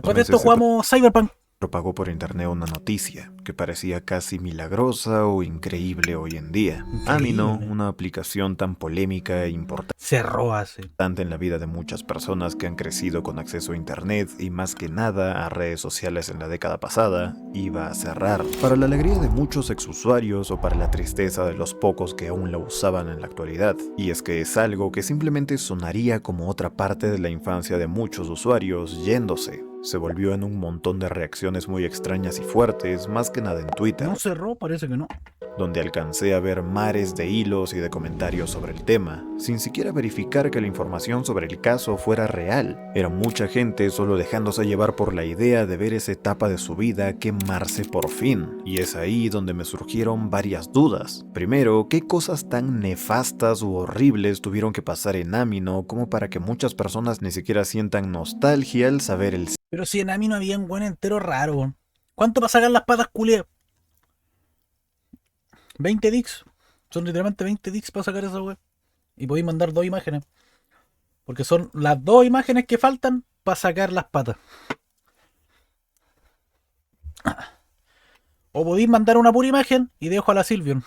Después de esto jugamos Cyberpunk. Propagó por internet una noticia que parecía casi milagrosa o increíble hoy en día. Amino, una aplicación tan polémica e importante cerró hace en la vida de muchas personas que han crecido con acceso a internet y más que nada a redes sociales en la década pasada, iba a cerrar. Para la alegría de muchos exusuarios o para la tristeza de los pocos que aún la usaban en la actualidad. Y es que es algo que simplemente sonaría como otra parte de la infancia de muchos usuarios yéndose. Se volvió en un montón de reacciones muy extrañas y fuertes, más que nada en Twitter. No cerró, parece que no. Donde alcancé a ver mares de hilos y de comentarios sobre el tema, sin siquiera verificar que la información sobre el caso fuera real. Era mucha gente solo dejándose llevar por la idea de ver esa etapa de su vida quemarse por fin. Y es ahí donde me surgieron varias dudas. Primero, ¿qué cosas tan nefastas u horribles tuvieron que pasar en Amino como para que muchas personas ni siquiera sientan nostalgia al saber el... Pero si en Amino había un buen entero raro. ¿Cuánto para sacar las patas, culiao? 20 dicks. Son literalmente 20 dicks para sacar esa web. Y podéis mandar 2 imágenes. Porque son las 2 imágenes que faltan para sacar las patas. O podéis mandar una pura imagen y dejo a la Sylvion.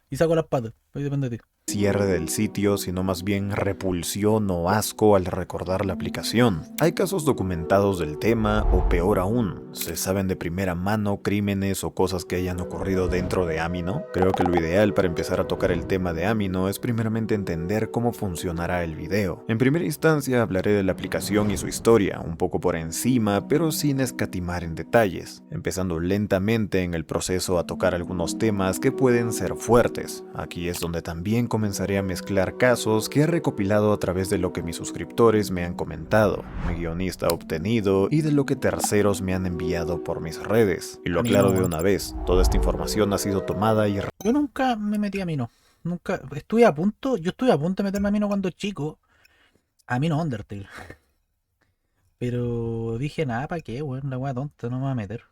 Y saco las patas. Ahí depende de ti. Cierre del sitio, sino más bien repulsión o asco al recordar la aplicación. Hay casos documentados del tema, o peor aún, ¿se saben de primera mano crímenes o cosas que hayan ocurrido dentro de Amino? Creo que lo ideal para empezar a tocar el tema de Amino es primeramente entender cómo funcionará el video. En primera instancia hablaré de la aplicación y su historia, un poco por encima, pero sin escatimar en detalles, empezando lentamente en el proceso a tocar algunos temas que pueden ser fuertes. Aquí es donde también comenzaré a mezclar casos que he recopilado a través de lo que mis suscriptores me han comentado, mi guionista ha obtenido y de lo que terceros me han enviado por mis redes. Y lo aclaro de una vez, toda esta información ha sido tomada y... Yo nunca me metí a Amino. Nunca. Yo estuve a punto de meterme a Amino cuando chico. Amino Undertale. Pero dije, nada, ¿para qué, weón? La weá tonta, no me va a meter.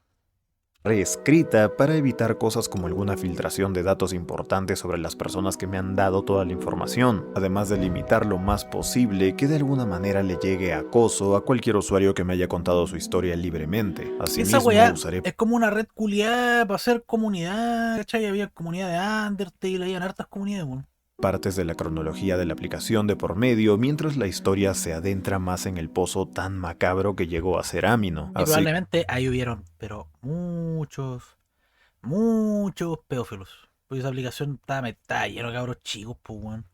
Reescrita para evitar cosas como alguna filtración de datos importantes sobre las personas que me han dado toda la información, además de limitar lo más posible que de alguna manera le llegue acoso a cualquier usuario que me haya contado su historia libremente. Asimismo, esa weá usaré... es como una red culiada para hacer comunidad, ¿cachai? Había comunidad de Undertale, habían hartas comunidades, weón. Partes de la cronología de la aplicación de por medio mientras la historia se adentra más en el pozo tan macabro que llegó a ser Amino. Y probablemente ahí hubieron, pero muchos pedófilos. Porque esa aplicación está lleno de cabros chicos, pues, weón.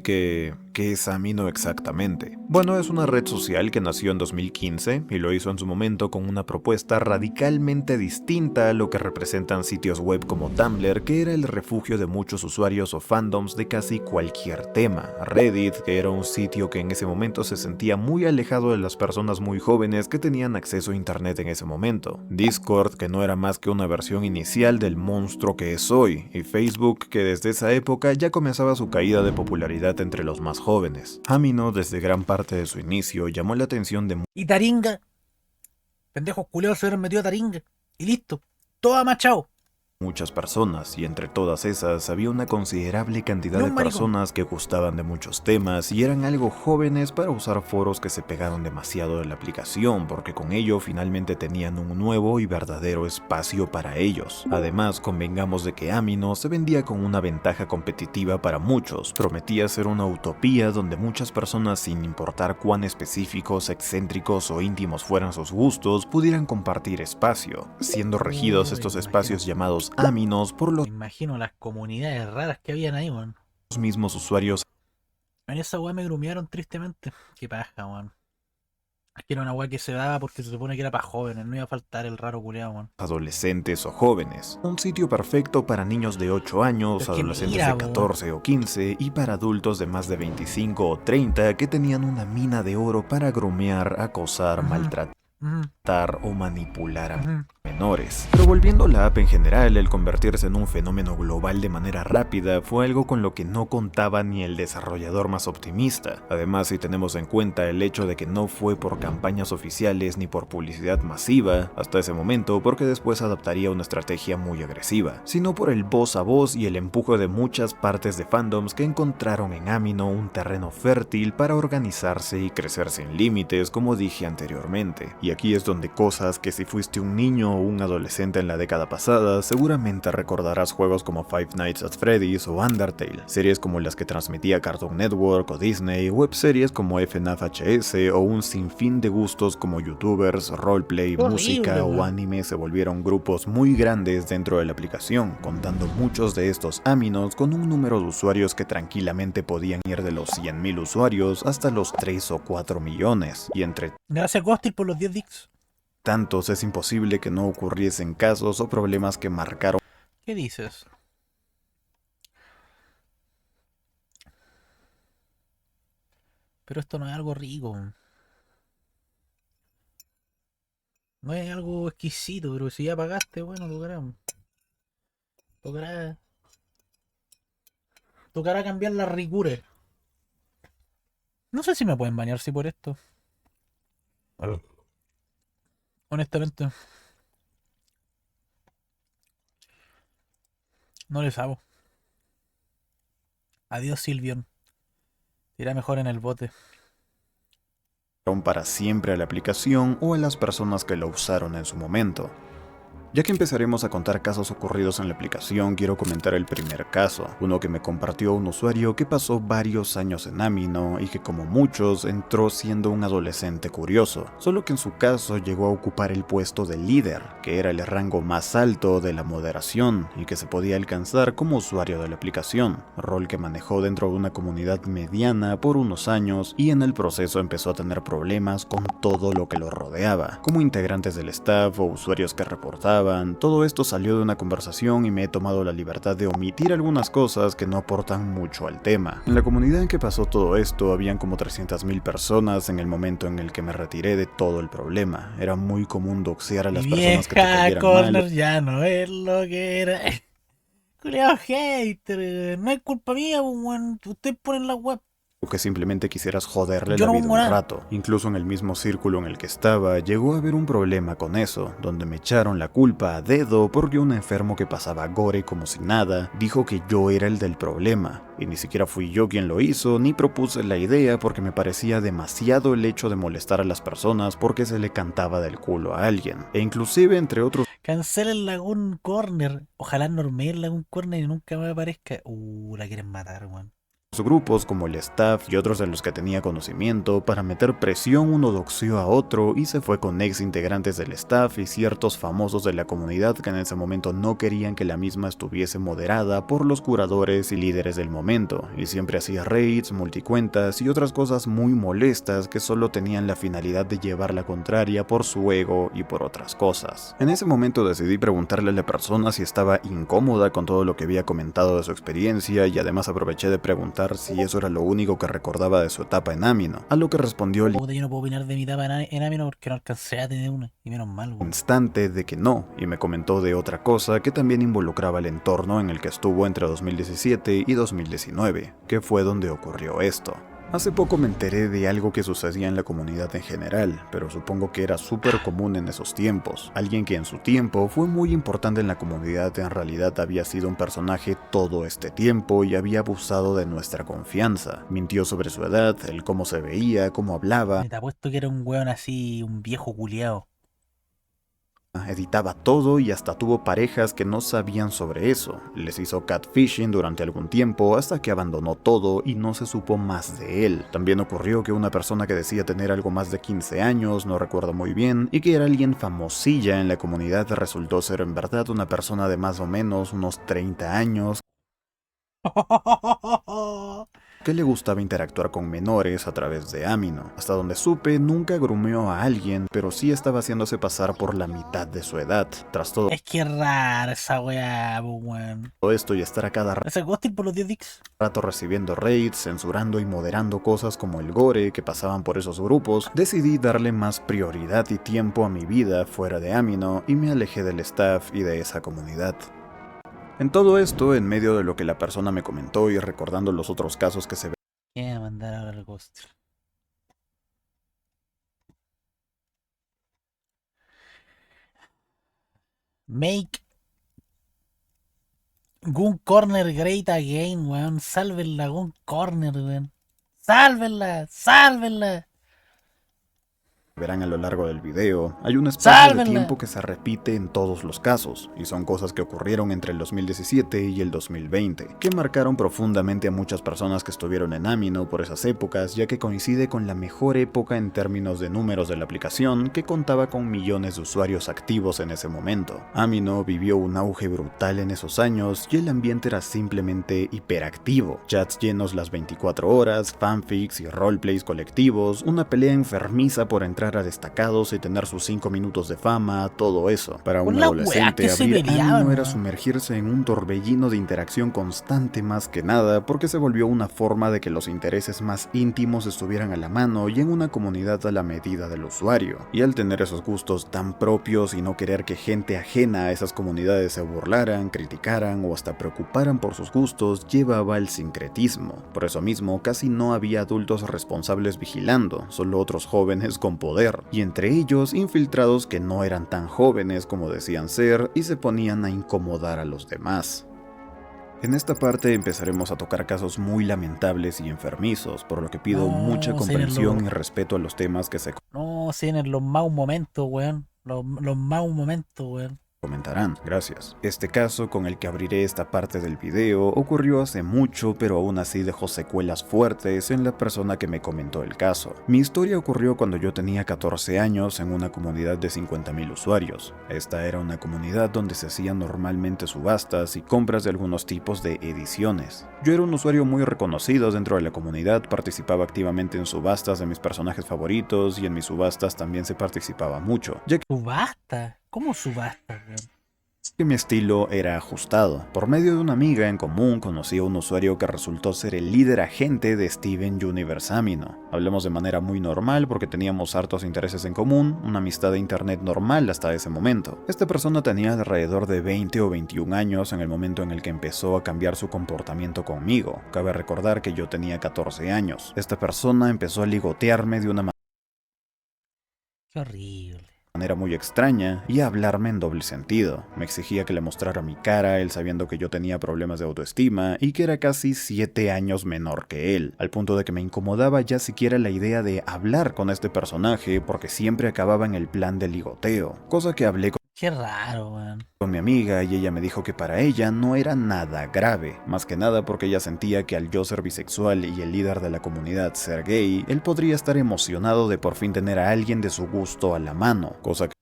¿Qué es Amino exactamente? Bueno, es una red social que nació en 2015 y lo hizo en su momento con una propuesta radicalmente distinta a lo que representan sitios web como Tumblr, que era el refugio de muchos usuarios o fandoms de casi cualquier tema. Reddit, que era un sitio que en ese momento se sentía muy alejado de las personas muy jóvenes que tenían acceso a internet en ese momento. Discord, que no era más que una versión inicial del monstruo que es hoy. Y Facebook, que desde esa época ya comenzaba su caída de popularidad entre los más jóvenes. Amino, desde gran parte de su inicio, llamó la atención de... Y Taringa. Pendejos culeos se hubieran metido a Taringa. Y listo. Todo amachado. Muchas personas, y entre todas esas había una considerable cantidad de personas que gustaban de muchos temas y eran algo jóvenes para usar foros que se pegaron demasiado de la aplicación, porque con ello finalmente tenían un nuevo y verdadero espacio para ellos. Además, convengamos de que Amino se vendía con una ventaja competitiva para muchos, prometía ser una utopía donde muchas personas, sin importar cuán específicos, excéntricos o íntimos fueran sus gustos, pudieran compartir espacio, siendo regidos estos espacios llamados Aminos por los... Imagino las comunidades raras que habían ahí, weón. Los mismos usuarios. En esa weá me grumearon tristemente. Qué paja, weón. Es que era una weá que se daba porque se supone que era para jóvenes, no iba a faltar el raro culeado, weón. Adolescentes o jóvenes. Un sitio perfecto para niños de 8 años, adolescentes de 14 o 15 y para adultos de más de 25 o 30 que tenían una mina de oro para grumear, acosar, maltratar o manipular a menores. Pero volviendo a la app en general, el convertirse en un fenómeno global de manera rápida fue algo con lo que no contaba ni el desarrollador más optimista. Además, si tenemos en cuenta el hecho de que no fue por campañas oficiales ni por publicidad masiva hasta ese momento, porque después adoptaría una estrategia muy agresiva, sino por el voz a voz y el empuje de muchas partes de fandoms que encontraron en Amino un terreno fértil para organizarse y crecer sin límites, como dije anteriormente. Y aquí es donde cosas que si fuiste un niño o un adolescente en la década pasada, seguramente recordarás juegos como Five Nights at Freddy's o Undertale, series como las que transmitía Cartoon Network o Disney, webseries como FNAF HS o un sinfín de gustos como youtubers, roleplay, música o anime se volvieron grupos muy grandes dentro de la aplicación, contando muchos de estos aminos con un número de usuarios que tranquilamente podían ir de los 100.000 usuarios hasta los 3 o 4 millones, y entre Gracias Ghostil por los 10 dicks. tantos es imposible que no ocurriesen casos o problemas que marcaron. ¿Qué dices? Pero esto no es algo rico. No es algo exquisito, pero si ya pagaste, bueno, tocará, tocará cambiar las ricures. No sé si me pueden bañar si por esto. Honestamente, no les hago. Adiós Silvion. Irá mejor en el bote. Para siempre a la aplicación o a las personas que lo usaron en su momento. Ya que empezaremos a contar casos ocurridos en la aplicación, quiero comentar el primer caso, uno que me compartió un usuario que pasó varios años en Amino y que como muchos entró siendo un adolescente curioso, solo que en su caso llegó a ocupar el puesto de líder, que era el rango más alto de la moderación y que se podía alcanzar como usuario de la aplicación, rol que manejó dentro de una comunidad mediana por unos años y en el proceso empezó a tener problemas con todo lo que lo rodeaba, como integrantes del staff o usuarios que reportaban. Todo esto salió de una conversación y me he tomado la libertad de omitir algunas cosas que no aportan mucho al tema. En la comunidad en que pasó todo esto habían como 300.000 personas en el momento en el que me retiré de todo el problema. Era muy común doxear a las personas que te cayeran Corner mal. ya no es lo que era. Culeado hater, no es culpa mía, weón. Ustedes ponen la web. O que simplemente quisieras joderle Yo la no vida pongo un nada. rato. Incluso en el mismo círculo en el que estaba, llegó a haber un problema con eso, donde me echaron la culpa a dedo porque un enfermo que pasaba gore como si nada, dijo que yo era el del problema. Y ni siquiera fui yo quien lo hizo, ni propuse la idea porque me parecía demasiado el hecho de molestar a las personas porque se le cantaba del culo a alguien. E inclusive entre otros Cancelen Lagoon Corner. Ojalá normeen Lagoon Corner y nunca me aparezca. La quieren matar, weón. grupos como el staff y otros de los que tenía conocimiento, para meter presión uno doxió a otro y se fue con ex integrantes del staff y ciertos famosos de la comunidad que en ese momento no querían que la misma estuviese moderada por los curadores y líderes del momento, y siempre hacía raids, multicuentas y otras cosas muy molestas que solo tenían la finalidad de llevar la contraria por su ego y por otras cosas. En ese momento decidí preguntarle a la persona si estaba incómoda con todo lo que había comentado de su experiencia y además aproveché de preguntar si eso era lo único que recordaba de su etapa en Amino, a lo que respondió el Puta, yo no puedo opinar de mi etapa en Amino porque no alcancé a tener una. Y menos mal, weón. instante de que no, y me comentó de otra cosa que también involucraba el entorno en el que estuvo entre 2017 y 2019, que fue donde ocurrió esto. Hace poco me enteré de algo que sucedía en la comunidad en general, pero supongo que era súper común en esos tiempos. Alguien que en su tiempo fue muy importante en la comunidad en realidad había sido un personaje todo este tiempo y había abusado de nuestra confianza. Mintió sobre su edad, el cómo se veía, cómo hablaba. Me te apuesto que era un weón así, un viejo culiao. Editaba todo y hasta tuvo parejas que no sabían sobre eso. Les hizo catfishing durante algún tiempo hasta que abandonó todo y no se supo más de él. También ocurrió que una persona que decía tener algo más de 15 años, no recuerdo muy bien, y que era alguien famosilla en la comunidad resultó ser en verdad una persona de más o menos unos 30 años que le gustaba interactuar con menores a través de Amino. Hasta donde supe, nunca grumeó a alguien, pero sí estaba haciéndose pasar por la mitad de su edad. Tras todo Es que es rara esa weá, weón. esto y estar a cada Ese ghosting por los 10 dicks. rato recibiendo raids, censurando y moderando cosas como el gore que pasaban por esos grupos, decidí darle más prioridad y tiempo a mi vida fuera de Amino y me alejé del staff y de esa comunidad. En todo esto, en medio de lo que la persona me comentó y recordando los otros casos que se ¿Qué voy a mandar ahora al ghosting? Make Gun Corner great again, weón. Sálvenla, Gun Corner, weón. Sálvenla, sálvenla. Verán a lo largo del video, hay un espacio de ¡Sálvenla! tiempo que se repite en todos los casos, y son cosas que ocurrieron entre el 2017 y el 2020, que marcaron profundamente a muchas personas que estuvieron en Amino por esas épocas, ya que coincide con la mejor época en términos de números de la aplicación, que contaba con millones de usuarios activos en ese momento. Amino vivió un auge brutal en esos años, y el ambiente era simplemente hiperactivo, chats llenos las 24 horas, fanfics y roleplays colectivos, una pelea enfermiza por entrar a destacados y tener sus 5 minutos de fama, todo eso. Para un adolescente, abrir Amino era sumergirse en un torbellino de interacción constante más que nada, porque se volvió una forma de que los intereses más íntimos estuvieran a la mano y en una comunidad a la medida del usuario. Y al tener esos gustos tan propios y no querer que gente ajena a esas comunidades se burlaran, criticaran o hasta preocuparan por sus gustos, llevaba al sincretismo. Por eso mismo, casi no había adultos responsables vigilando, solo otros jóvenes con poder, y entre ellos infiltrados que no eran tan jóvenes como decían ser y se ponían a incomodar a los demás. En esta parte empezaremos a tocar casos muy lamentables y enfermizos, por lo que pido mucha comprensión y respeto a los temas que se en los malos momentos, weón. Los malos momentos, weón. comentarán. Gracias. Este caso con el que abriré esta parte del video ocurrió hace mucho, pero aún así dejó secuelas fuertes en la persona que me comentó el caso. Mi historia ocurrió cuando yo tenía 14 años en una comunidad de 50.000 usuarios. Esta era una comunidad donde se hacían normalmente subastas y compras de algunos tipos de ediciones. Yo era un usuario muy reconocido dentro de la comunidad, participaba activamente en subastas de mis personajes favoritos y en mis subastas también se participaba mucho, ya que ¿Subasta? ¿Cómo subasta, weón? que mi estilo era ajustado. Por medio de una amiga en común conocí a un usuario que resultó ser el líder agente de Steven Universe Amino. Hablamos de manera muy normal porque teníamos hartos intereses en común, una amistad de internet normal hasta ese momento. Esta persona tenía alrededor de 20 o 21 años en el momento en el que empezó a cambiar su comportamiento conmigo. Cabe recordar que yo tenía 14 años. Esta persona empezó a ligotearme de una Qué horrible. manera muy extraña y a hablarme en doble sentido. Me exigía que le mostrara mi cara, él sabiendo que yo tenía problemas de autoestima y que era casi 7 años menor que él, al punto de que me incomodaba ya siquiera la idea de hablar con este personaje porque siempre acababa en el plan de ligoteo, cosa que hablé Qué raro, weón. con mi amiga y ella me dijo que para ella no era nada grave, más que nada porque ella sentía que al yo ser bisexual y el líder de la comunidad ser gay, él podría estar emocionado de por fin tener a alguien de su gusto a la mano, cosa que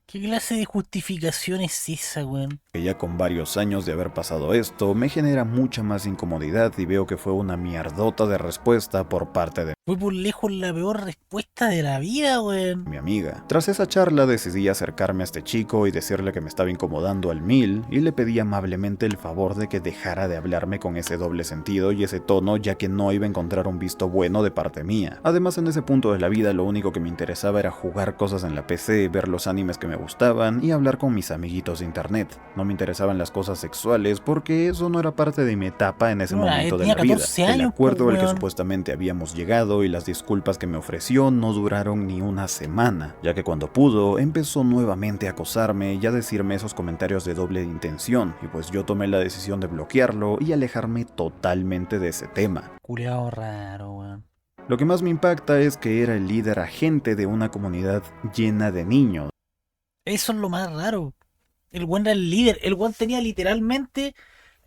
¿Qué clase de justificación es esa, weón? ya con varios años de haber pasado esto, me genera mucha más incomodidad y veo que fue una mierdota de respuesta por parte de Fue por lejos la peor respuesta de la vida, weón. mi amiga. Tras esa charla decidí acercarme a este chico y decirle que me estaba incomodando al mil y le pedí amablemente el favor de que dejara de hablarme con ese doble sentido y ese tono, ya que no iba a encontrar un visto bueno de parte mía. Además, en ese punto de la vida lo único que me interesaba era jugar cosas en la PC, ver los animes que me gustaban y hablar con mis amiguitos de internet. No me interesaban las cosas sexuales porque eso no era parte de mi etapa en ese momento de la vida. El acuerdo al que supuestamente habíamos llegado y las disculpas que me ofreció no duraron ni una semana, ya que cuando pudo empezó nuevamente a acosarme y a decirme esos comentarios de doble intención, y pues yo tomé la decisión de bloquearlo y alejarme totalmente de ese tema. Culeado raro, weón. Lo que más me impacta es que era el líder agente de una comunidad llena de niños. Eso es lo más raro. El weón era el líder. El weón tenía literalmente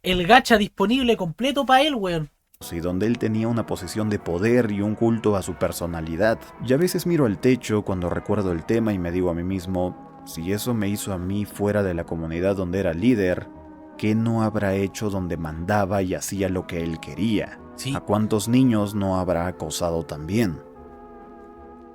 el gacha disponible completo para él, weón. Y donde él tenía una posición de poder y un culto a su personalidad. Y a veces miro al techo cuando recuerdo el tema y me digo a mí mismo, si eso me hizo a mí fuera de la comunidad donde era líder, ¿qué no habrá hecho donde mandaba y hacía lo que él quería? Sí. ¿A cuántos niños no habrá acosado también?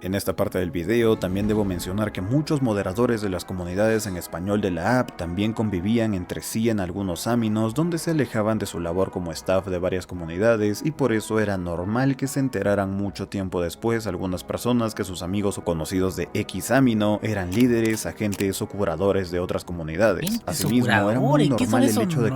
En esta parte del video también debo mencionar que muchos moderadores de las comunidades en español de la app también convivían entre sí en algunos áminos donde se alejaban de su labor como staff de varias comunidades y por eso era normal que se enteraran mucho tiempo después algunas personas que sus amigos o conocidos de X ámino eran líderes, agentes o curadores de otras comunidades. Asimismo, era muy normal el hecho de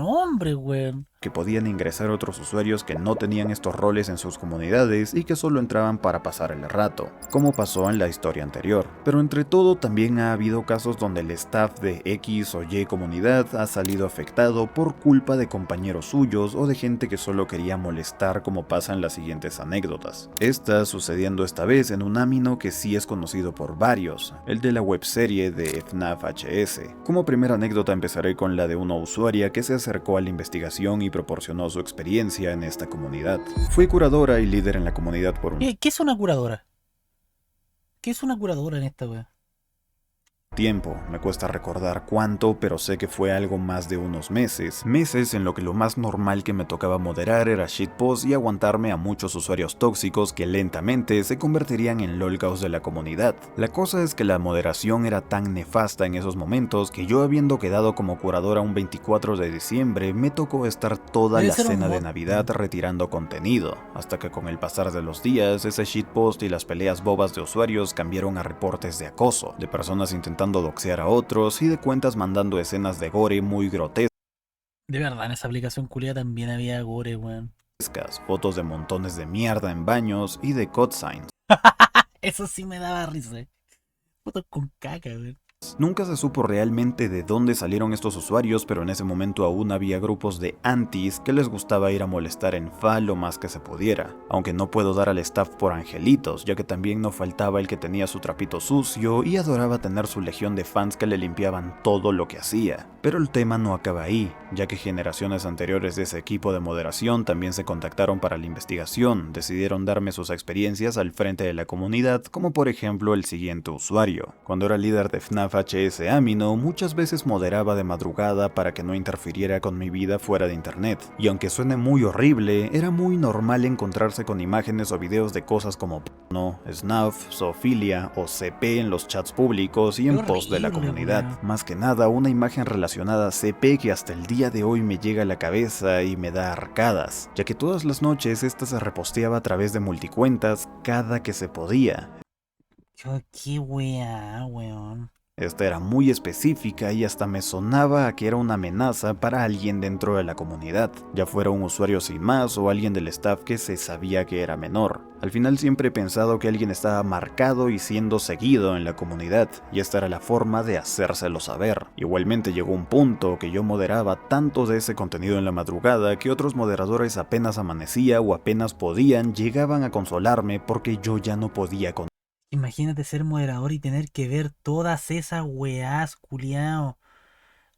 que podían ingresar otros usuarios que no tenían estos roles en sus comunidades y que solo entraban para pasar el rato. Como como pasó en la historia anterior. Pero entre todo también ha habido casos donde el staff de X o Y comunidad ha salido afectado por culpa de compañeros suyos o de gente que solo quería molestar, como pasa en las siguientes anécdotas. Esta sucediendo esta vez en un ámino que sí es conocido por varios, el de la webserie de FNAF HS. Como primera anécdota empezaré con la de una usuaria que se acercó a la investigación y proporcionó su experiencia en esta comunidad. Fue curadora y líder en la comunidad por un ¿Qué es una curadora? ¿Qué es una curadora en esta wea? tiempo, me cuesta recordar cuánto, pero sé que fue algo más de unos meses en lo que lo más normal que me tocaba moderar era shitpost y aguantarme a muchos usuarios tóxicos que lentamente se convertirían en lolgaos de la comunidad. La cosa es que la moderación era tan nefasta en esos momentos que yo, habiendo quedado como curadora un 24 de diciembre, me tocó estar toda Debe la ser un cena de mod. Navidad retirando contenido, hasta que con el pasar de los días ese shitpost y las peleas bobas de usuarios cambiaron a reportes de acoso, de personas intentando doxear a otros y de cuentas mandando escenas de gore muy grotescas, De verdad, en esa aplicación culia también había gore, weón. fotos de montones de mierda en baños y de cutscenes. Eso sí me daba risa. Fotos con caca, weón. Nunca se supo realmente de dónde salieron estos usuarios, pero en ese momento aún había grupos de antis que les gustaba ir a molestar en FA lo más que se pudiera, aunque no puedo dar al staff por angelitos, ya que también no faltaba el que tenía su trapito sucio y adoraba tener su legión de fans que le limpiaban todo lo que hacía. Pero el tema no acaba ahí, ya que generaciones anteriores de ese equipo de moderación también se contactaron para la investigación, decidieron darme sus experiencias al frente de la comunidad, como por ejemplo el siguiente usuario. Cuando era líder de FNAF HS Amino, muchas veces moderaba de madrugada para que no interfiriera con mi vida fuera de internet, y aunque suene muy horrible, era muy normal encontrarse con imágenes o videos de cosas como porno, snuff, zoofilia o CP en los chats públicos y en Qué posts de la horrible, comunidad. weón. Más que nada, una imagen relacionada a CP que hasta el día de hoy me llega a la cabeza y me da arcadas, ya que todas las noches esta se reposteaba a través de multicuentas cada que se podía. Qué weá, weón. Esta era muy específica y hasta me sonaba a que era una amenaza para alguien dentro de la comunidad, ya fuera un usuario sin más o alguien del staff que se sabía que era menor. Al final siempre he pensado que alguien estaba marcado y siendo seguido en la comunidad, y esta era la forma de hacérselo saber. Igualmente llegó un punto que yo moderaba tanto de ese contenido en la madrugada que otros moderadores apenas amanecía o apenas podían llegaban a consolarme porque yo ya no podía con Imagínate ser moderador y tener que ver todas esas weás, culiao.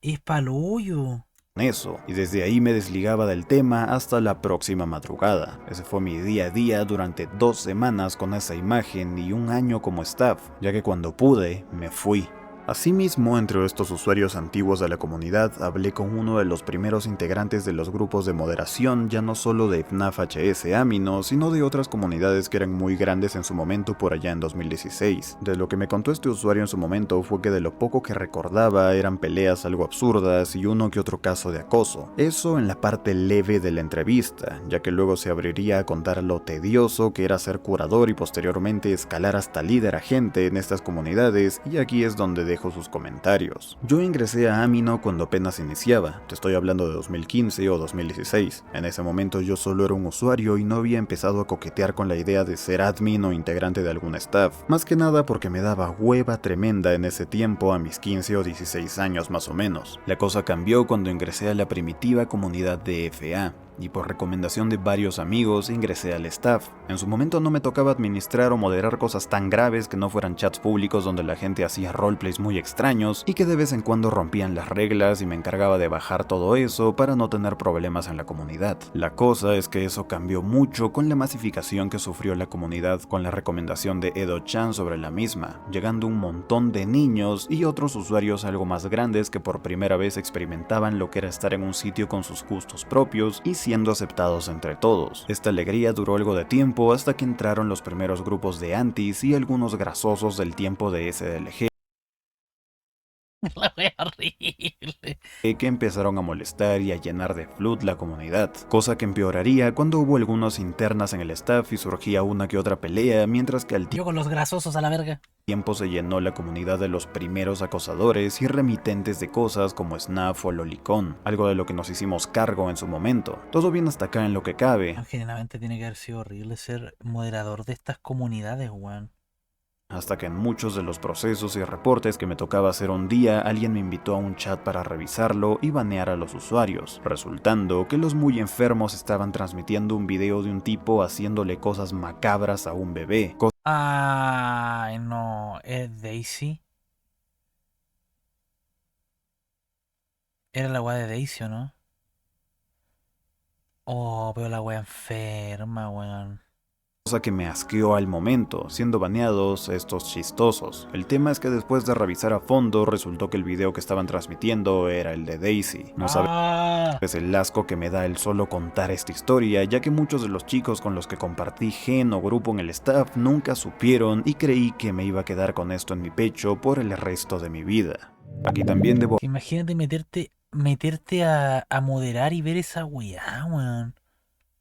Es palollo. eso, y desde ahí me desligaba del tema hasta la próxima madrugada. Ese fue mi día a día durante 2 semanas con esa imagen y un año como staff, ya que cuando pude, me fui. Asimismo, entre estos usuarios antiguos de la comunidad, hablé con uno de los primeros integrantes de los grupos de moderación, ya no solo de FNAF HS Amino, sino de otras comunidades que eran muy grandes en su momento por allá en 2016. De lo que me contó este usuario en su momento fue que de lo poco que recordaba eran peleas algo absurdas y uno que otro caso de acoso. Eso en la parte leve de la entrevista, ya que luego se abriría a contar lo tedioso que era ser curador y posteriormente escalar hasta líder agente en estas comunidades, y aquí es donde dejo sus comentarios. Yo ingresé a Amino cuando apenas iniciaba, te estoy hablando de 2015 o 2016. En ese momento yo solo era un usuario y no había empezado a coquetear con la idea de ser admin o integrante de algún staff, más que nada porque me daba hueva tremenda en ese tiempo a mis 15 o 16 años más o menos. La cosa cambió cuando ingresé a la primitiva comunidad de FA, y por recomendación de varios amigos ingresé al staff. En su momento no me tocaba administrar o moderar cosas tan graves que no fueran chats públicos donde la gente hacía roleplays muy extraños y que de vez en cuando rompían las reglas, y me encargaba de bajar todo eso para no tener problemas en la comunidad. La cosa es que eso cambió mucho con la masificación que sufrió la comunidad con la recomendación de Edo-chan sobre la misma, llegando un montón de niños y otros usuarios algo más grandes que por primera vez experimentaban lo que era estar en un sitio con sus gustos propios y siendo aceptados entre todos. Esta alegría duró algo de tiempo hasta que entraron los primeros grupos de antis y algunos grasosos del tiempo de SDLG La wea horrible. que empezaron a molestar y a llenar de flut la comunidad, cosa que empeoraría cuando hubo algunas internas en el staff y surgía una que otra pelea, mientras que al Yo con los grasosos a la verga. tiempo se llenó la comunidad de los primeros acosadores y remitentes de cosas como Snaf o Lolicón, algo de lo que nos hicimos cargo en su momento. Todo bien hasta acá en lo que cabe. Genuinamente tiene que haber sido horrible ser moderador de estas comunidades, weón. hasta que en muchos de los procesos y reportes que me tocaba hacer un día, alguien me invitó a un chat para revisarlo y banear a los usuarios, resultando que los muy enfermos estaban transmitiendo un video de un tipo haciéndole cosas macabras a un bebé. Ay, no, es Daisy. Era la weá de Daisy, ¿o no? Oh, pero la weá enferma, weón. Cosa que me asqueó al momento, siendo baneados estos chistosos. El tema es que después de revisar a fondo, resultó que el video que estaban transmitiendo era el de Daisy. No sabes el asco que me da el solo contar esta historia, ya que muchos de los chicos con los que compartí gen o grupo en el staff nunca supieron y creí que me iba a quedar con esto en mi pecho por el resto de mi vida. Aquí también debo Imagínate meterte a moderar y ver esa weá, weón.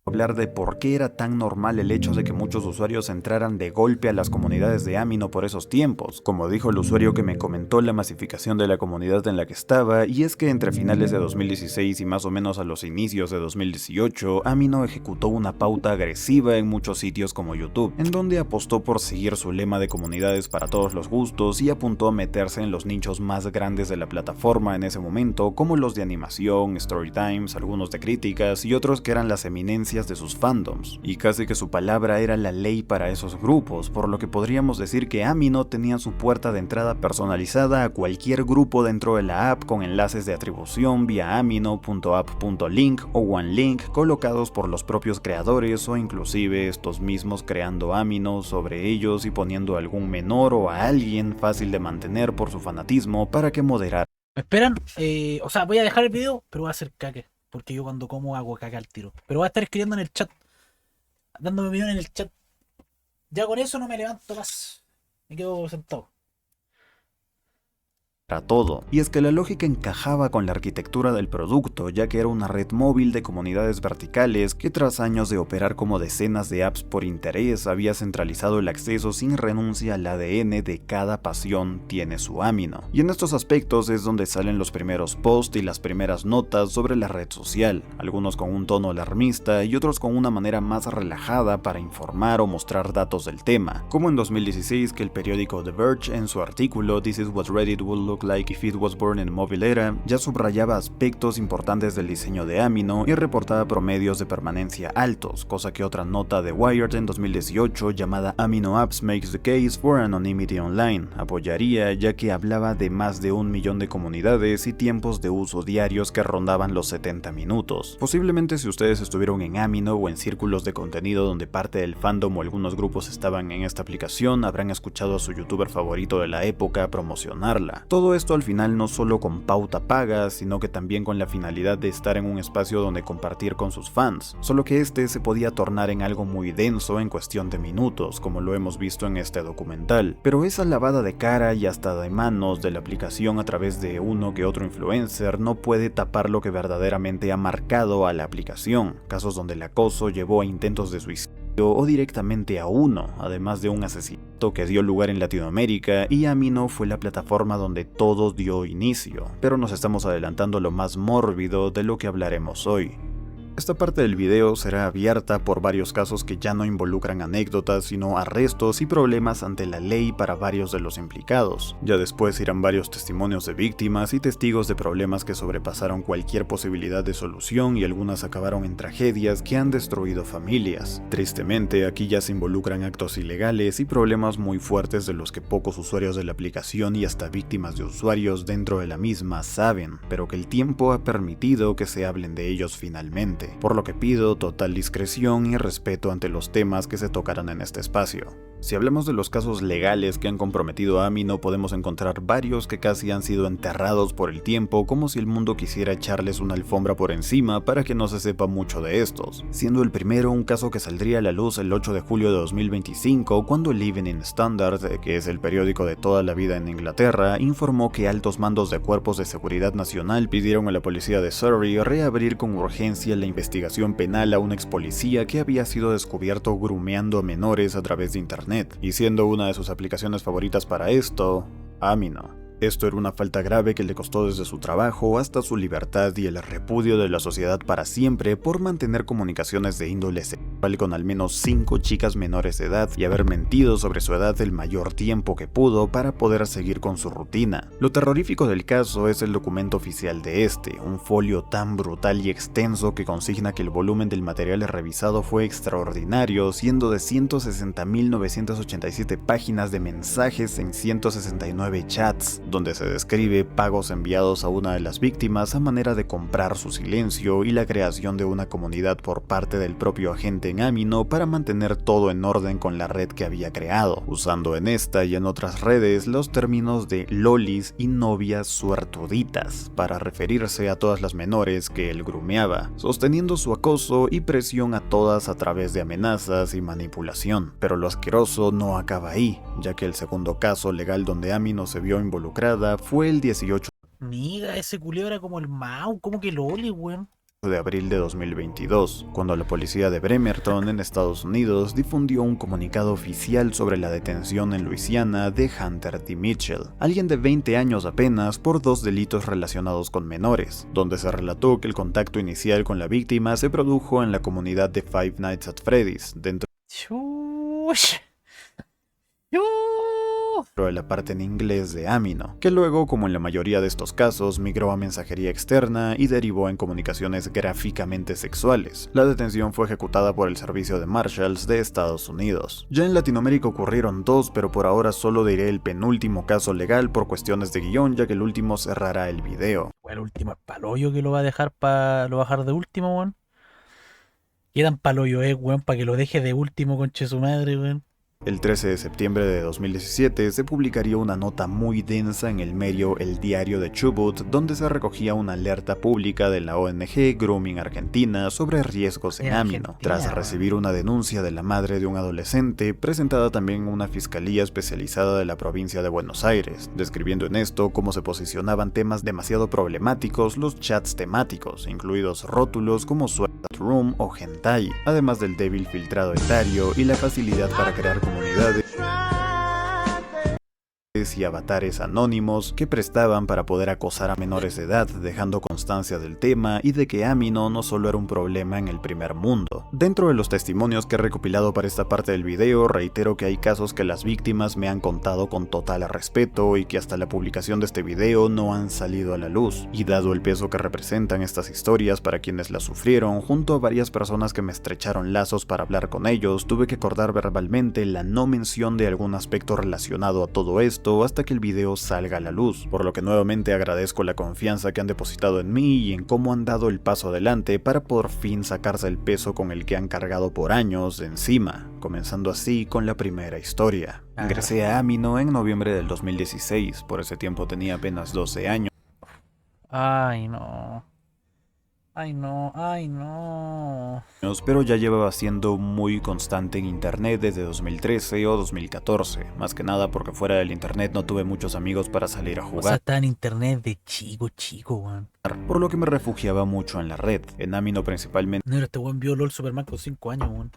hablar de por qué era tan normal el hecho de que muchos usuarios entraran de golpe a las comunidades de Amino por esos tiempos, como dijo el usuario que me comentó la masificación de la comunidad en la que estaba, y es que entre finales de 2016 y más o menos a los inicios de 2018, Amino ejecutó una pauta agresiva en muchos sitios como YouTube, en donde apostó por seguir su lema de comunidades para todos los gustos y apuntó a meterse en los nichos más grandes de la plataforma en ese momento, como los de animación, story times, algunos de críticas y otros que eran las eminencias de sus fandoms, y casi que su palabra era la ley para esos grupos, por lo que podríamos decir que Amino tenía su puerta de entrada personalizada a cualquier grupo dentro de la app con enlaces de atribución vía amino.app.link o OneLink colocados por los propios creadores o inclusive estos mismos creando Amino sobre ellos y poniendo a algún menor o a alguien fácil de mantener por su fanatismo para que moderara. ¿Me esperan? O sea, voy a dejar el video, pero voy a hacer caque. Porque yo cuando como hago caca al tiro. Pero voy a estar escribiendo en el chat. Dándome opinión en el chat. Ya con eso no me levanto más. Me quedo sentado. Para todo, y es que la lógica encajaba con la arquitectura del producto, ya que era una red móvil de comunidades verticales que tras años de operar como decenas de apps por interés había centralizado el acceso sin renuncia al ADN de cada pasión tiene su Amino. Y en estos aspectos es donde salen los primeros posts y las primeras notas sobre la red social, algunos con un tono alarmista y otros con una manera más relajada para informar o mostrar datos del tema, como en 2016 que el periódico The Verge en su artículo This is what Reddit will look like if it was born in mobile era ya subrayaba aspectos importantes del diseño de Amino y reportaba promedios de permanencia altos, cosa que otra nota de Wired en 2018 llamada Amino Apps Makes the Case for Anonymity Online apoyaría, ya que hablaba de más de 1 millón de comunidades y tiempos de uso diarios que rondaban los 70 minutos. Posiblemente si ustedes estuvieron en Amino o en círculos de contenido donde parte del fandom o algunos grupos estaban en esta aplicación, habrán escuchado a su youtuber favorito de la época promocionarla. Todo esto al final no solo con pauta paga, sino que también con la finalidad de estar en un espacio donde compartir con sus fans, solo que este se podía tornar en algo muy denso en cuestión de minutos, como lo hemos visto en este documental. Pero esa lavada de cara y hasta de manos de la aplicación a través de uno que otro influencer no puede tapar lo que verdaderamente ha marcado a la aplicación, casos donde el acoso llevó a intentos de suicidio o directamente a uno, además de un asesinato que dio lugar en Latinoamérica, y Amino fue la plataforma donde todo dio inicio, pero nos estamos adelantando a lo más mórbido de lo que hablaremos hoy. Esta parte del video será abierta por varios casos que ya no involucran anécdotas, sino arrestos y problemas ante la ley para varios de los implicados. Ya después irán varios testimonios de víctimas y testigos de problemas que sobrepasaron cualquier posibilidad de solución y algunas acabaron en tragedias que han destruido familias. Tristemente, aquí ya se involucran actos ilegales y problemas muy fuertes de los que pocos usuarios de la aplicación y hasta víctimas de usuarios dentro de la misma saben, pero que el tiempo ha permitido que se hablen de ellos finalmente, por lo que pido total discreción y respeto ante los temas que se tocarán en este espacio. Si hablamos de los casos legales que han comprometido a Amino, podemos encontrar varios que casi han sido enterrados por el tiempo, como si el mundo quisiera echarles una alfombra por encima para que no se sepa mucho de estos, siendo el primero un caso que saldría a la luz el 8 de julio de 2025, cuando el Evening Standard, que es el periódico de toda la vida en Inglaterra, informó que altos mandos de cuerpos de seguridad nacional pidieron a la policía de Surrey reabrir con urgencia la investigación penal a un ex policía que había sido descubierto grumeando a menores a través de internet, y siendo una de sus aplicaciones favoritas para esto, Amino. Esto era una falta grave que le costó desde su trabajo hasta su libertad y el repudio de la sociedad para siempre por mantener comunicaciones de índole sexual con al menos 5 chicas menores de edad y haber mentido sobre su edad el mayor tiempo que pudo para poder seguir con su rutina. Lo terrorífico del caso es el documento oficial de este, un folio tan brutal y extenso que consigna que el volumen del material revisado fue extraordinario, siendo de 160.987 páginas de mensajes en 169 chats, donde se describe pagos enviados a una de las víctimas a manera de comprar su silencio y la creación de una comunidad por parte del propio agente en Amino para mantener todo en orden con la red que había creado, usando en esta y en otras redes los términos de lolis y novias suertuditas para referirse a todas las menores que él grumeaba, sosteniendo su acoso y presión a todas a través de amenazas y manipulación. Pero lo asqueroso no acaba ahí, ya que el segundo caso legal donde Amino se vio involucrada fue el 18 Niga, ese culeo era como el Mau, como que lo oli, weón. de abril de 2022, cuando la policía de Bremerton en Estados Unidos difundió un comunicado oficial sobre la detención en Luisiana de Hunter D. Mitchell, alguien de 20 años apenas por 2 delitos relacionados con menores, donde se relató que el contacto inicial con la víctima se produjo en la comunidad de Five Nights at Freddy's, dentro Chush. de la parte en inglés de Amino, que luego, como en la mayoría de estos casos, migró a mensajería externa y derivó en comunicaciones gráficamente sexuales. La detención fue ejecutada por el Servicio de Marshals de Estados Unidos. Ya en Latinoamérica ocurrieron 2, pero por ahora solo diré el penúltimo caso legal por cuestiones de guión, ya que el último cerrará el video. El último es paloyo que lo va a dejar lo va a dejar de último, weón. Quedan paloyo, weón, para que lo deje de último, conche su madre, weón. El 13 de septiembre de 2017 se publicaría una nota muy densa en el medio El Diario de Chubut, donde se recogía una alerta pública de la ONG Grooming Argentina sobre riesgos en Amino, tras recibir una denuncia de la madre de un adolescente, presentada también en una fiscalía especializada de la provincia de Buenos Aires, describiendo en esto cómo se posicionaban temas demasiado problemáticos los chats temáticos, incluidos rótulos como Sweat Room o Hentai, además del débil filtrado etario y la facilidad para crear comunidades y avatares anónimos que prestaban para poder acosar a menores de edad, dejando constancia del tema y de que Amino no solo era un problema en el primer mundo. Dentro de los testimonios que he recopilado para esta parte del video, reitero que hay casos que las víctimas me han contado con total respeto y que hasta la publicación de este video no han salido a la luz, y dado el peso que representan estas historias para quienes las sufrieron, junto a varias personas que me estrecharon lazos para hablar con ellos, tuve que acordar verbalmente la no mención de algún aspecto relacionado a todo esto hasta que el video salga a la luz, por lo que nuevamente agradezco la confianza que han depositado en mí y en cómo han dado el paso adelante para por fin sacarse el peso con el que han cargado por años de encima, comenzando así con la primera historia. Ingresé a Amino en noviembre del 2016, por ese tiempo tenía apenas 12 años. Ay, no. Ay, no, ay, no. Pero ya llevaba siendo muy constante en internet desde 2013 o 2014, más que nada porque fuera del internet no tuve muchos amigos para salir a O sea, jugar, estaba en internet de chico, weón. por lo que me refugiaba mucho en la red. En Amino principalmente No, este weón vio LOL Superman con 5 años, weón.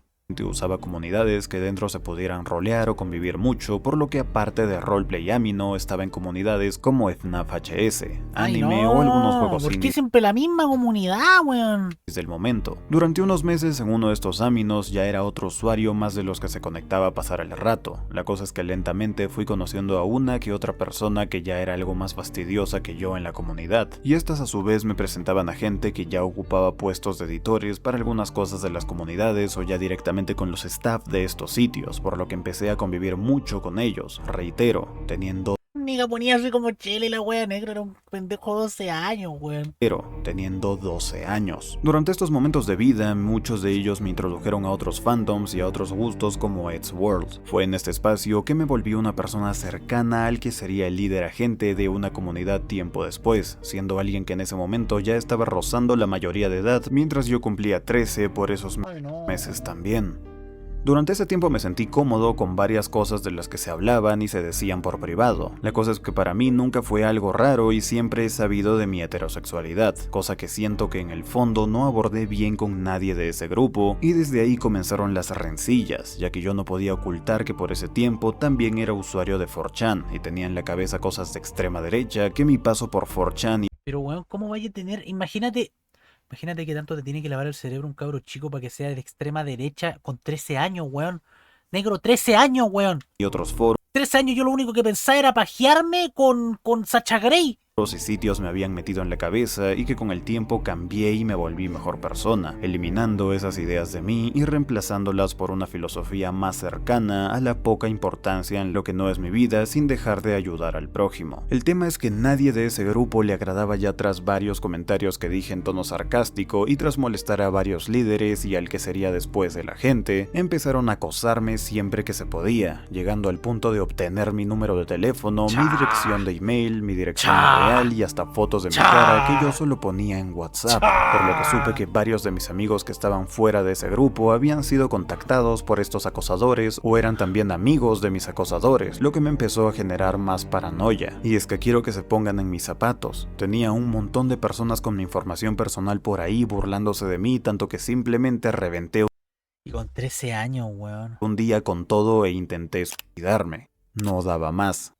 usaba comunidades que dentro se pudieran rolear o convivir mucho, por lo que aparte de Roleplay Amino estaba en comunidades como FNAF HS, anime Ay, no. o algunos juegos ¿Por qué indie siempre la misma comunidad, weón? del momento. Durante unos meses en uno de estos Aminos ya era otro usuario más de los que se conectaba a pasar el rato. La cosa es que lentamente fui conociendo a una que otra persona que ya era algo más fastidiosa que yo en la comunidad, y estas a su vez me presentaban a gente que ya ocupaba puestos de editores para algunas cosas de las comunidades o ya directamente con los staff de estos sitios, por lo que empecé a convivir mucho con ellos, reitero, teniendo Niga ponía así como chile y la wea negro era un pendejo de 12 años, weón. teniendo 12 años. Durante estos momentos de vida, muchos de ellos me introdujeron a otros fandoms y a otros gustos como Ed's World. Fue en este espacio que me volví una persona cercana al que sería el líder agente de una comunidad tiempo después, siendo alguien que en ese momento ya estaba rozando la mayoría de edad, mientras yo cumplía 13 por esos Ay, no. meses también. Durante ese tiempo me sentí cómodo con varias cosas de las que se hablaban y se decían por privado. La cosa es que para mí nunca fue algo raro y siempre he sabido de mi heterosexualidad, cosa que siento que en el fondo no abordé bien con nadie de ese grupo, y desde ahí comenzaron las rencillas, ya que yo no podía ocultar que por ese tiempo también era usuario de 4chan y tenía en la cabeza cosas de extrema derecha que mi paso por 4chan. Pero weón, ¿cómo vaya a tener? Imagínate que tanto te tiene que lavar el cerebro un cabro chico para que sea de extrema derecha con 13 años, weón. Negro, 13 años, weón. Y otros foros 13 años yo lo único que pensaba era pajearme con Sacha Grey. y sitios me habían metido en la cabeza y que con el tiempo cambié y me volví mejor persona, eliminando esas ideas de mí y reemplazándolas por una filosofía más cercana a la poca importancia en lo que no es mi vida sin dejar de ayudar al prójimo. El tema es que nadie de ese grupo le agradaba ya tras varios comentarios que dije en tono sarcástico y tras molestar a varios líderes y al que sería después de la gente, empezaron a acosarme siempre que se podía, llegando al punto de obtener mi número de teléfono, mi dirección de email, mi dirección real y hasta fotos de mi cara que yo solo ponía en WhatsApp, por lo que supe que varios de mis amigos que estaban fuera de ese grupo habían sido contactados por estos acosadores o eran también amigos de mis acosadores, lo que me empezó a generar más paranoia. Y es que quiero que se pongan en mis zapatos. Tenía un montón de personas con mi información personal por ahí burlándose de mí, tanto que simplemente reventé Y con 13 años, weón. un día con todo e intenté suicidarme. No daba más.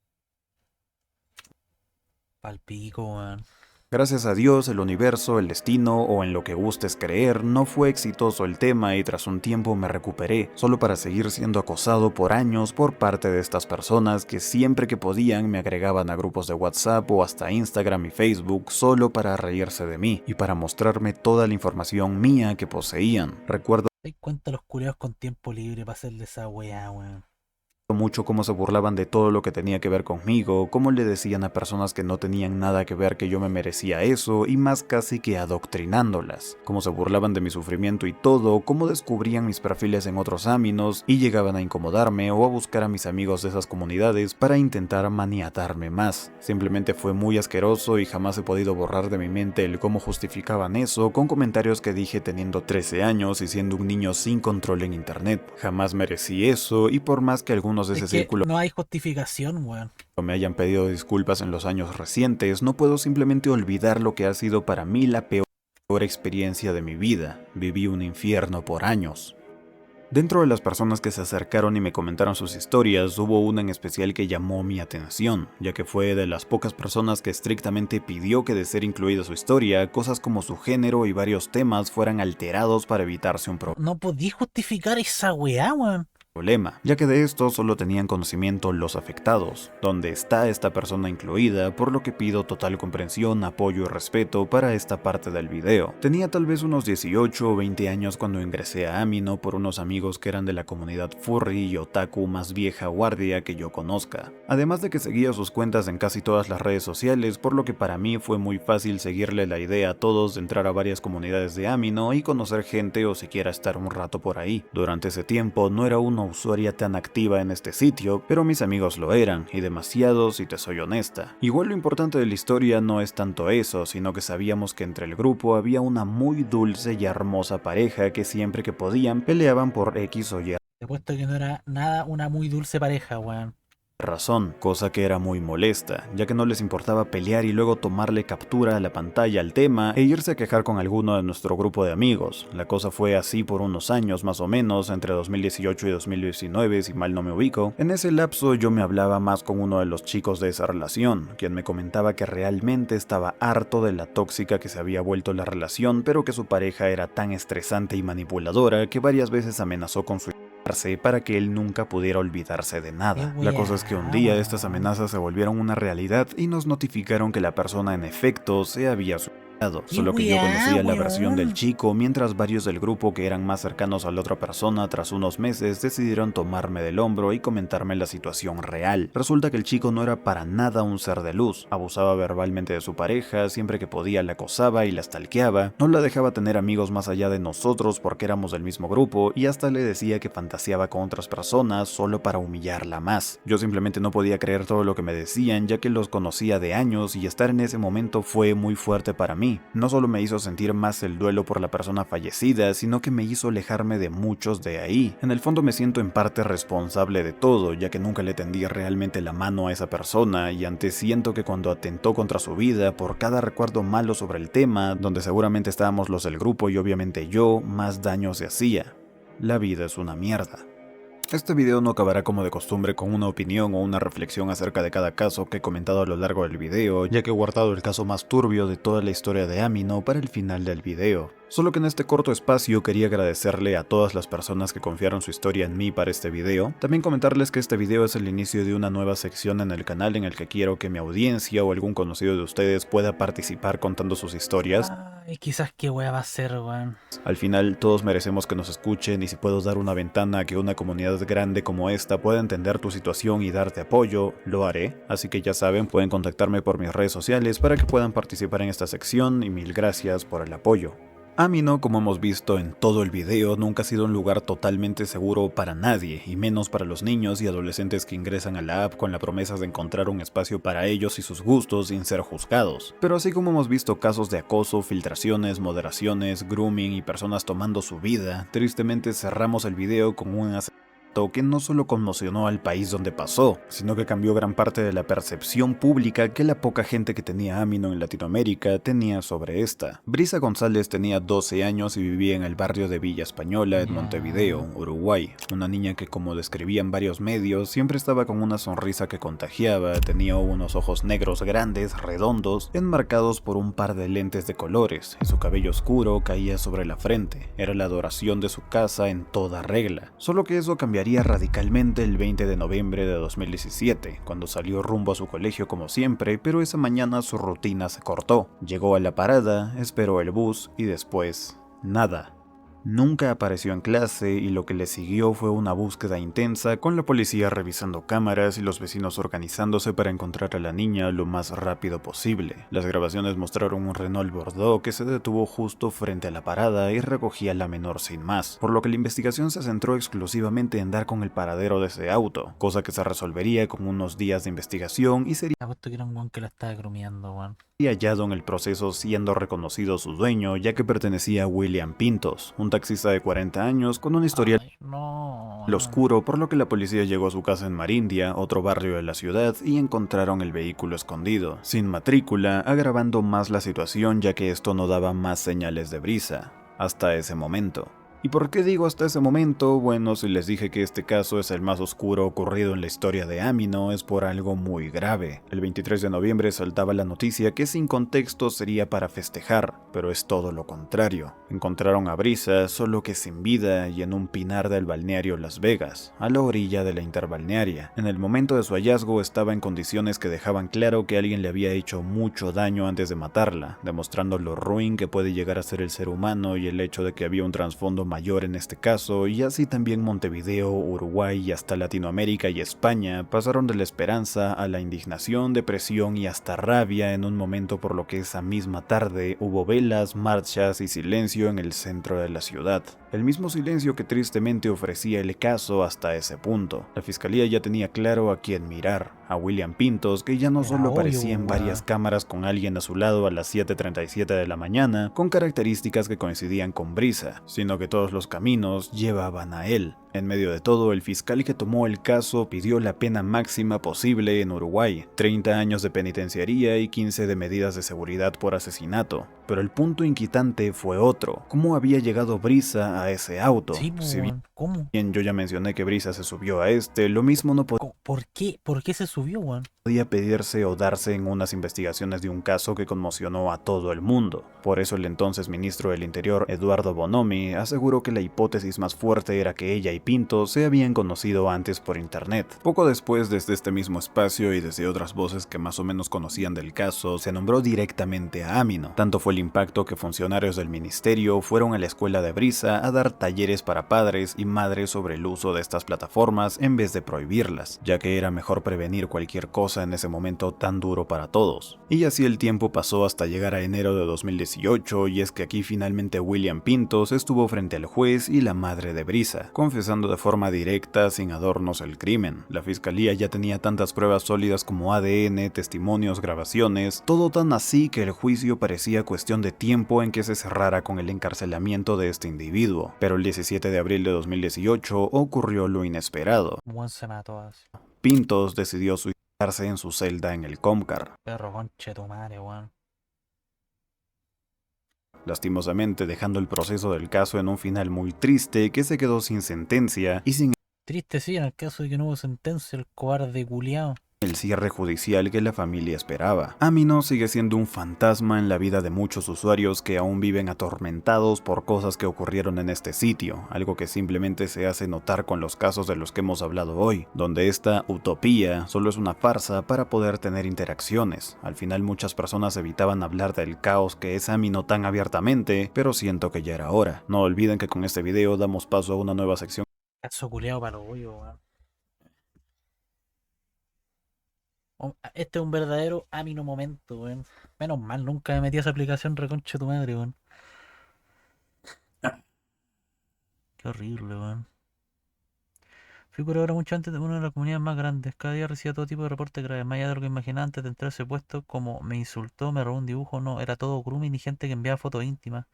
Palpico, weón. Gracias a Dios, el universo, el destino o en lo que gustes creer, no fue exitoso el tema y tras un tiempo me recuperé, solo para seguir siendo acosado por años por parte de estas personas que siempre que podían me agregaban a grupos de WhatsApp o hasta Instagram y Facebook solo para reírse de mí y para mostrarme toda la información mía que poseían. Recuerdo ¿Te das cuenta los culeados con tiempo libre para hacerle esa weá, weón? mucho cómo se burlaban de todo lo que tenía que ver conmigo, cómo le decían a personas que no tenían nada que ver que yo me merecía eso y más casi que adoctrinándolas, cómo se burlaban de mi sufrimiento y todo, cómo descubrían mis perfiles en otros ámbitos y llegaban a incomodarme o a buscar a mis amigos de esas comunidades para intentar maniatarme más. Simplemente fue muy asqueroso y jamás he podido borrar de mi mente el cómo justificaban eso con comentarios que dije teniendo 13 años y siendo un niño sin control en internet. Jamás merecí eso y por más que algunos de ese Es que círculo no hay justificación, weón. me hayan pedido disculpas en los años recientes, no puedo simplemente olvidar lo que ha sido para mí la peor experiencia de mi vida. Viví un infierno por años. Dentro de las personas que se acercaron y me comentaron sus historias, hubo una en especial que llamó mi atención, ya que fue de las pocas personas que estrictamente pidió que de ser incluida su historia, cosas como su género y varios temas fueran alterados para evitarse un No podí justificar esa weá, weón. problema, ya que de esto solo tenían conocimiento los afectados, donde está esta persona incluida, por lo que pido total comprensión, apoyo y respeto para esta parte del video. Tenía tal vez unos 18 o 20 años cuando ingresé a Amino por unos amigos que eran de la comunidad furry y otaku más vieja guardia que yo conozca. Además de que seguía sus cuentas en casi todas las redes sociales, por lo que para mí fue muy fácil seguirle la idea a todos de entrar a varias comunidades de Amino y conocer gente o siquiera estar un rato por ahí. Durante ese tiempo no era una usuaria tan activa en este sitio, pero mis amigos lo eran, y demasiados si te soy honesta. Igual lo importante de la historia no es tanto eso, sino que sabíamos que entre el grupo había una muy dulce y hermosa pareja que siempre que podían peleaban por X o Y Te he puesto que no era nada una muy dulce pareja, weón. razón, cosa que era muy molesta, ya que no les importaba pelear y luego tomarle captura a la pantalla al tema e irse a quejar con alguno de nuestro grupo de amigos. La cosa fue así por unos años más o menos, entre 2018 y 2019 si mal no me ubico. En ese lapso yo me hablaba más con uno de los chicos de esa relación, quien me comentaba que realmente estaba harto de la tóxica que se había vuelto la relación, pero que su pareja era tan estresante y manipuladora que varias veces amenazó con su para que él nunca pudiera olvidarse de nada. La cosa es que un día estas amenazas se volvieron una realidad y nos notificaron que la persona en efecto se había suicidado. Solo que yo conocía la versión del chico, mientras varios del grupo que eran más cercanos a la otra persona tras unos meses decidieron tomarme del hombro y comentarme la situación real. Resulta que el chico no era para nada un ser de luz, abusaba verbalmente de su pareja, siempre que podía la acosaba y la stalkeaba, no la dejaba tener amigos más allá de nosotros porque éramos del mismo grupo y hasta le decía que fantaseaba con otras personas solo para humillarla más. Yo simplemente no podía creer todo lo que me decían ya que los conocía de años y estar en ese momento fue muy fuerte para mí. mí. No solo me hizo sentir más el duelo por la persona fallecida, sino que me hizo alejarme de muchos de ahí. En el fondo me siento en parte responsable de todo, ya que nunca le tendí realmente la mano a esa persona, y antes siento que cuando atentó contra su vida, por cada recuerdo malo sobre el tema, donde seguramente estábamos los del grupo y obviamente yo, más daño se hacía. La vida es una mierda. Este video no acabará como de costumbre con una opinión o una reflexión acerca de cada caso que he comentado a lo largo del video, ya que he guardado el caso más turbio de toda la historia de Amino para el final del video. Solo que en este corto espacio quería agradecerle a todas las personas que confiaron su historia en mí para este video. También comentarles que este video es el inicio de una nueva sección en el canal en el que quiero que mi audiencia o algún conocido de ustedes pueda participar contando sus historias. Ay, quizás qué wea va a ser, weón. Al final todos merecemos que nos escuchen, y si puedo dar una ventana a que una comunidad grande como esta pueda entender tu situación y darte apoyo, lo haré. Así que ya saben, pueden contactarme por mis redes sociales para que puedan participar en esta sección, y mil gracias por el apoyo. Amino, como hemos visto en todo el video, nunca ha sido un lugar totalmente seguro para nadie, y menos para los niños y adolescentes que ingresan a la app con la promesa de encontrar un espacio para ellos y sus gustos sin ser juzgados. Pero así como hemos visto casos de acoso, filtraciones, moderaciones, grooming y personas tomando su vida, tristemente cerramos el video con un que no solo conmocionó al país donde pasó, sino que cambió gran parte de la percepción pública que la poca gente que tenía Amino en Latinoamérica tenía sobre esta. Brisa González tenía 12 años y vivía en el barrio de Villa Española en Montevideo, Uruguay. Una niña que, como describían varios medios, siempre estaba con una sonrisa que contagiaba, tenía unos ojos negros grandes, redondos, enmarcados por un par de lentes de colores, y su cabello oscuro caía sobre la frente. Era la adoración de su casa en toda regla. Solo que eso cambiaría radicalmente el 20 de noviembre de 2017, cuando salió rumbo a su colegio como siempre, pero esa mañana su rutina se cortó. Llegó a la parada, esperó el bus y después, nada. Nunca apareció en clase, y lo que le siguió fue una búsqueda intensa, con la policía revisando cámaras y los vecinos organizándose para encontrar a la niña lo más rápido posible. Las grabaciones mostraron un Renault Bordeaux que se detuvo justo frente a la parada y recogía a la menor sin más, por lo que la investigación se centró exclusivamente en dar con el paradero de ese auto, cosa que se resolvería con unos días de investigación y sería Apuesto que era un weón que la estaba grumiendo, weón. hallado en el proceso, siendo reconocido su dueño, ya que pertenecía a William Pintos, un taxista de 40 años con un historial Ay, no. oscuro, por lo que la policía llegó a su casa en Marindia, otro barrio de la ciudad, y encontraron el vehículo escondido, sin matrícula, agravando más la situación, ya que esto no daba más señales de Brisa, hasta ese momento. ¿Y por qué digo hasta ese momento? Bueno, si les dije que este caso es el más oscuro ocurrido en la historia de Amino, es por algo muy grave. El 23 de noviembre saltaba la noticia que sin contexto sería para festejar, pero es todo lo contrario. Encontraron a Brisa, solo que sin vida, y en un pinar del balneario Las Vegas, a la orilla de la interbalnearia. En el momento de su hallazgo estaba en condiciones que dejaban claro que alguien le había hecho mucho daño antes de matarla, demostrando lo ruin que puede llegar a ser el ser humano y el hecho de que había un trasfondo mayor en este caso, y así también Montevideo, Uruguay y hasta Latinoamérica y España pasaron de la esperanza a la indignación, depresión y hasta rabia en un momento, por lo que esa misma tarde hubo velas, marchas y silencio en el centro de la ciudad. El mismo silencio que tristemente ofrecía el caso hasta ese punto. La fiscalía ya tenía claro a quién mirar, a William Pintos, que ya no Era solo obvio, aparecía en varias cámaras con alguien a su lado a las 7:37 de la mañana, con características que coincidían con Brisa, sino que todos los caminos llevaban a él. En medio de todo, el fiscal que tomó el caso pidió la pena máxima posible en Uruguay, 30 años de penitenciaría y 15 de medidas de seguridad por asesinato. Pero el punto inquietante fue otro: ¿cómo había llegado Brisa a ese auto? Sí, Si weón. ¿Cómo? bien yo ya mencioné que Brisa se subió a este, lo mismo no ¿Por qué? ¿Por qué se subió, weón? podía pedirse o darse en unas investigaciones de un caso que conmocionó a todo el mundo. Por eso el entonces ministro del Interior, Eduardo Bonomi, aseguró que la hipótesis más fuerte era que ella y Pinto se habían conocido antes por internet. Poco después, desde este mismo espacio y desde otras voces que más o menos conocían del caso, se nombró directamente a Amino. Tanto fue el impacto que funcionarios del ministerio fueron a la escuela de Brisa a dar talleres para padres y madres sobre el uso de estas plataformas en vez de prohibirlas, ya ya que era mejor prevenir cualquier cosa en ese momento tan duro para todos. Y así el tiempo pasó hasta llegar a enero de 2018, y es que aquí finalmente William Pintos estuvo frente al juez y la madre de Brisa, confesando de forma directa, sin adornos, el crimen. La fiscalía ya tenía tantas pruebas sólidas como ADN, testimonios, grabaciones, todo tan así que el juicio parecía cuestión de tiempo en que se cerrara con el encarcelamiento de este individuo. Pero el 17 de abril de 2018 ocurrió lo inesperado. Juan se mató así. Pintos decidió suicidarse en su celda en el Comcar, Perro conche tu madre, weón. lastimosamente dejando el proceso del caso en un final muy triste que se quedó sin sentencia y sin Triste sí, en el caso de que no hubo sentencia, el cobarde culiao. el cierre judicial que la familia esperaba. Amino sigue siendo un fantasma en la vida de muchos usuarios que aún viven atormentados por cosas que ocurrieron en este sitio, algo que simplemente se hace notar con los casos de los que hemos hablado hoy, donde esta utopía solo es una farsa para poder tener interacciones. Al final muchas personas evitaban hablar del caos que es Amino tan abiertamente, pero siento que ya era hora. No olviden que con este video damos paso a una nueva sección. Caso culiao para los hoyos, weón. Este es un verdadero amino momento, weón. Menos mal, nunca me metí a esa aplicación reconche tu madre, weón. Qué horrible, weón. Fui curadora mucho antes de una de las comunidades más grandes. Cada día recibía todo tipo de reportes graves. Más allá de lo que imaginaba antes de entrar a ese puesto, como me insultó, me robó un dibujo, no, era todo grooming y gente que enviaba fotos íntimas.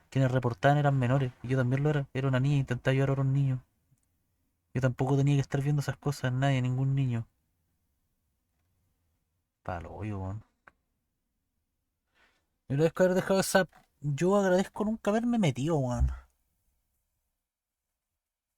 Quienes reportaban eran menores, y yo también lo era. Era una niña, intentaba ayudar a un niño. Yo tampoco tenía que estar viendo esas cosas, nadie, ningún niño. Palo, hoyo, weón. Y una vez que haber dejado esa. Yo agradezco nunca haberme metido, weón.